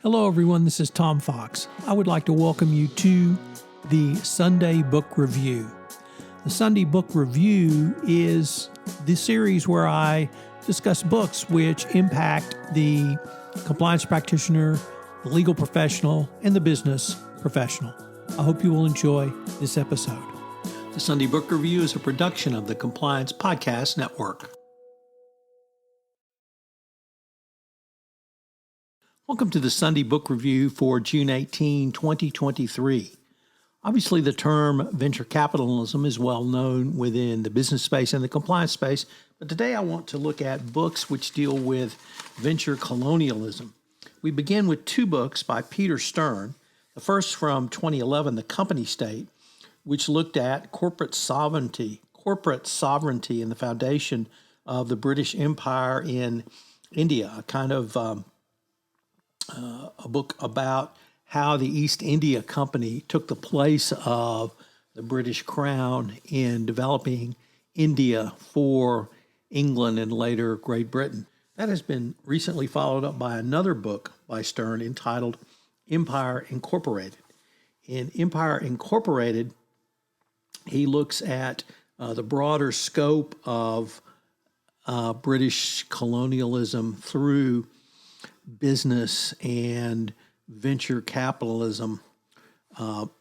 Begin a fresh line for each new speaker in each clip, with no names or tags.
Hello, everyone. This is Tom Fox. I would like to welcome you to the Sunday Book Review. The Sunday Book Review is the series where I discuss books which impact the compliance practitioner, the legal professional, and the business professional. I hope you will enjoy this episode. The Sunday Book Review is a production of the Compliance Podcast Network. Welcome to the Sunday Book Review for June 18, 2023. Obviously, the term venture capitalism is well known within the business space and the compliance space, but today I want to look at books which deal with venture colonialism. We begin with two books by Peter Stein. The first from 2011, The Company State, which looked at corporate sovereignty and the foundation of the British Empire in India, a kind of a book about how the East India Company took the place of the British Crown in developing India for England and later Great Britain. That has been recently followed up by another book by Stein entitled Empire Incorporated. In Empire Incorporated, he looks at the broader scope of British colonialism through business and venture capitalism,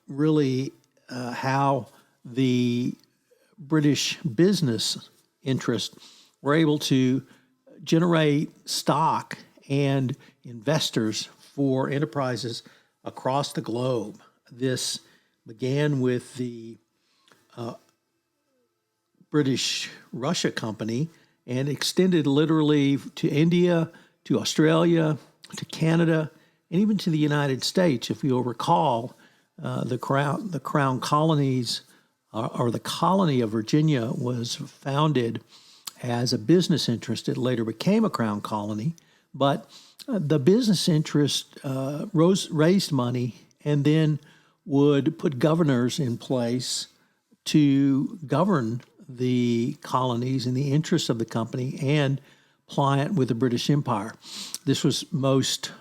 really how the British business interests were able to generate stock and investors for enterprises across the globe. This began with the British Russia Company and extended literally to India, to Australia, to Canada, and even to the United States. If you'll recall, the Crown colonies, or the colony of Virginia, was founded as a business interest. It later became a Crown colony, but the business interest raised money and then would put governors in place to govern the colonies in the interests of the company and pliant with the British Empire. This was most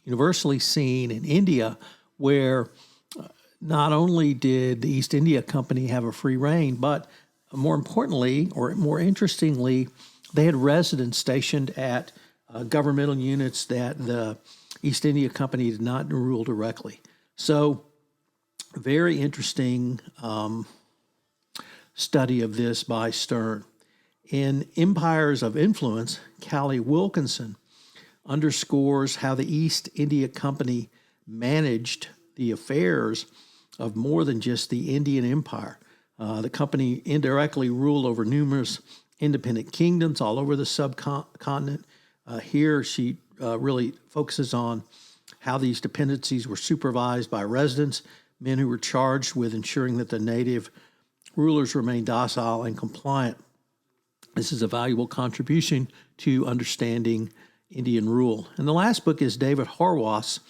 universally seen in India, where not only did the East India Company have a free reign, but more importantly, or more interestingly, they had residents stationed at governmental units that the East India Company did not rule directly. So, very interesting study of this by Stein. In Empires of Influence, Callie Wilkinson underscores how the East India Company managed the affairs of more than just the Indian Empire. The company indirectly ruled over numerous independent kingdoms all over the subcontinent. Here she really focuses on how these dependencies were supervised by residents, men who were charged with ensuring that the native rulers remained docile and compliant. This is a valuable contribution to understanding Indian rule. And the last book is David Howarth's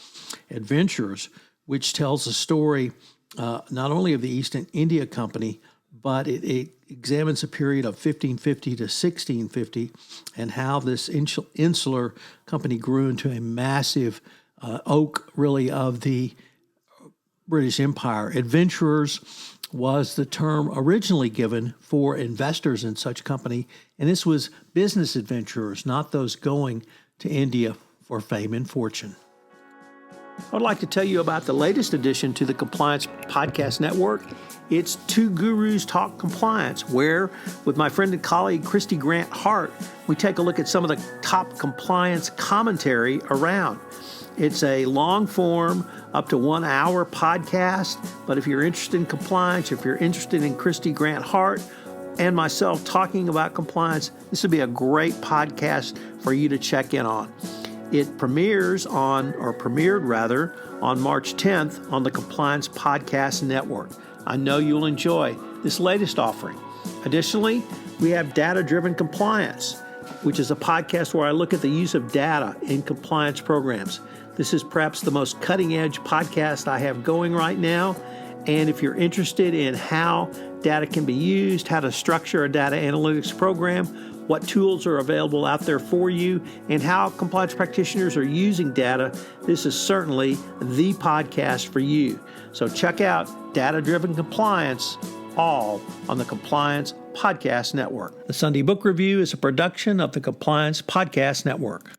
Adventures, which tells a story not only of the East India Company, but it examines a period of 1550 to 1650 and how this insular company grew into a massive oak, really, of the British Empire. Adventurers was the term originally given for investors in such company, and this was business adventurers, not those going to India for fame and fortune. I would like to tell you about the latest addition to the Compliance Podcast Network. It's Two Gurus Talk Compliance, where, with my friend and colleague Christy Grant Hart, we take a look at some of the top compliance commentary around. It's a long-form, up to 1 hour podcast, but if you're interested in compliance, if you're interested in Christy Grant Hart and myself talking about compliance, this would be a great podcast for you to check in on. It premiered on March 10th on the Compliance Podcast Network. I know you'll enjoy this latest offering. Additionally, we have Data-Driven Compliance, which is a podcast where I look at the use of data in compliance programs. This is perhaps the most cutting-edge podcast I have going right now. And if you're interested in how data can be used, how to structure a data analytics program, what tools are available out there for you, and how compliance practitioners are using data, this is certainly the podcast for you. So check out Data-Driven Compliance, all on the Compliance Podcast Network. The Sunday Book Review is a production of the Compliance Podcast Network.